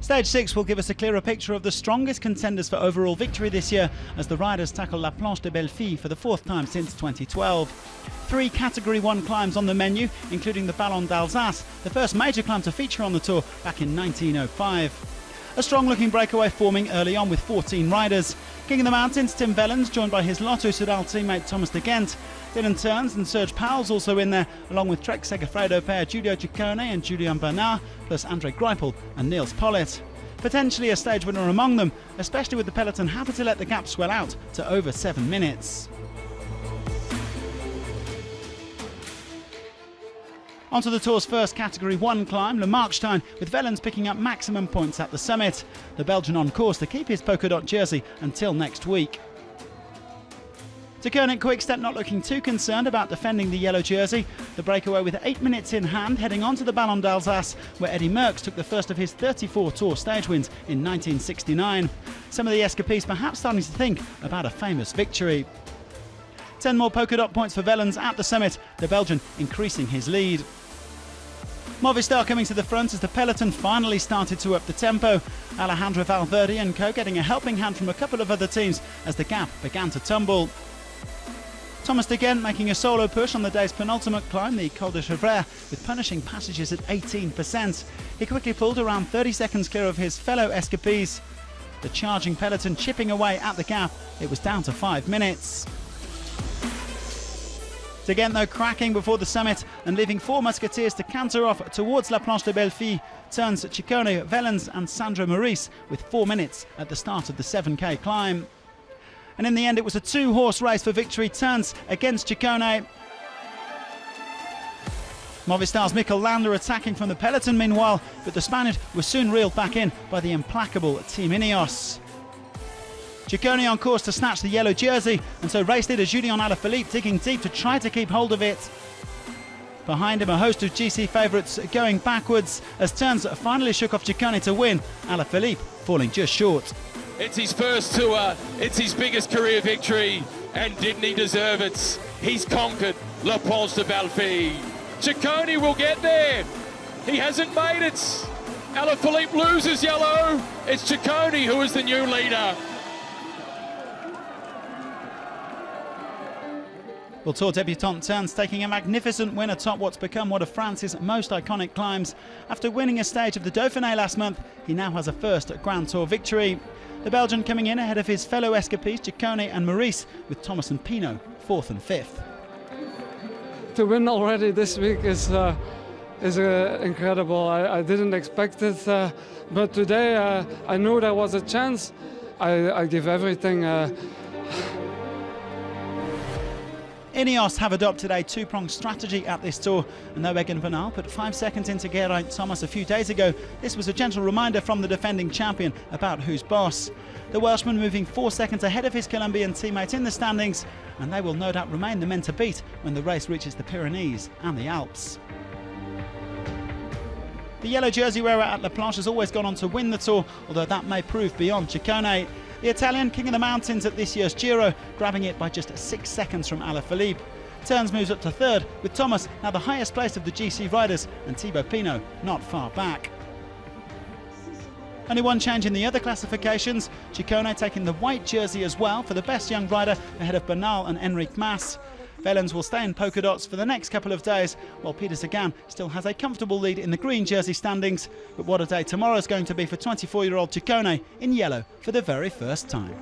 Stage 6 will give us a clearer picture of the strongest contenders for overall victory this year as the riders tackle La Planche de Bellefille for the fourth time since 2012. 3 Category 1 climbs on the menu, including the Ballon d'Alsace, the first major climb to feature on the Tour back in 1905. A strong-looking breakaway forming early on with 14 riders. King of the Mountains, Tim Wellens, joined by his Lotto Soudal teammate Thomas de Gendt. Dylan Teuns and Serge Powell's also in there, along with Trek Segafredo pair Giulio CICCONE and Julien Bernard, plus Andre Greipel and Niels Pollitt. Potentially a stage winner among them, especially with the peloton happy to let the gap swell out to over 7 minutes. Onto the Tour's first Category 1 climb, Le Markstein, with Wellens picking up maximum points at the summit. The Belgian on course to keep his polka dot jersey until next week. CICCONE Quick-Step not looking too concerned about defending the yellow jersey. The breakaway with 8 minutes in hand, heading on to the Ballon d'Alsace, where Eddy Merckx took the first of his 34 Tour stage wins in 1969. Some of the escapees perhaps starting to think about a famous victory. 10 more polka dot points for Wellens at the summit, the Belgian increasing his lead. Movistar coming to the front as the peloton finally started to up the tempo. Alejandro Valverde and co getting a helping hand from a couple of other teams as the gap began to tumble. Thomas de Gendt making a solo push on the day's penultimate climb, the Col de Chevreuse, with punishing passages at 18%. He quickly pulled around 30 seconds clear of his fellow escapees. The charging peloton chipping away at the gap. It was down to 5 minutes. De Gendt though cracking before the summit and leaving 4 musketeers to canter off towards La Planche de Bellefille. Teuns, CICCONE, Wellens and Xandro MEURISSE with 4 minutes at the start of the 7k climb. And in the end, it was a 2-horse race for victory. Teuns against CICCONE. Movistar's Mikel Landa attacking from the peloton meanwhile, but the Spaniard was soon reeled back in by the implacable Team Ineos. CICCONE on course to snatch the yellow jersey, and so race leader Julian Alaphilippe digging deep to try to keep hold of it. Behind him, a host of GC favourites going backwards as Teuns finally shook off CICCONE to win. Alaphilippe falling just short. It's his first tour, it's his biggest career victory, and didn't he deserve it? He's conquered La Planche de Bellefille. CICCONE will get there. He hasn't made it. Alaphilippe loses yellow. It's CICCONE who is the new leader. Well, Tour debutant Teuns taking a magnificent win atop what's become one of France's most iconic climbs. After winning a stage of the Dauphiné last month, he now has a first Grand Tour victory. The Belgian coming in ahead of his fellow escapees CICCONE and MEURISSE, with Thomas and Pinot 4th and 5th. To win already this week is incredible. I didn't expect it, but today I knew there was a chance. I give everything. Ineos have adopted a 2-pronged strategy at this Tour, and though Egan Bernal put 5 seconds into Geraint Thomas a few days ago, this was a gentle reminder from the defending champion about who's boss. The Welshman moving 4 seconds ahead of his Colombian teammate in the standings, and they will no doubt remain the men to beat when the race reaches the Pyrenees and the Alps. The yellow jersey wearer at La Planche has always gone on to win the Tour, although that may prove beyond CICCONE. The Italian, king of the mountains at this year's Giro, grabbing it by just 6 seconds from Alaphilippe. Teuns moves up to 3rd, with Thomas now the highest placed of the GC riders, and Thibaut Pinot not far back. Only one change in the other classifications, CICCONE taking the white jersey as well for the best young rider ahead of Bernal and Enric Mas. Wellens will stay in polka dots for the next couple of days, while Peter Sagan still has a comfortable lead in the green jersey standings. But what a day tomorrow's going to be for 24-year-old CICCONE in yellow for the very first time.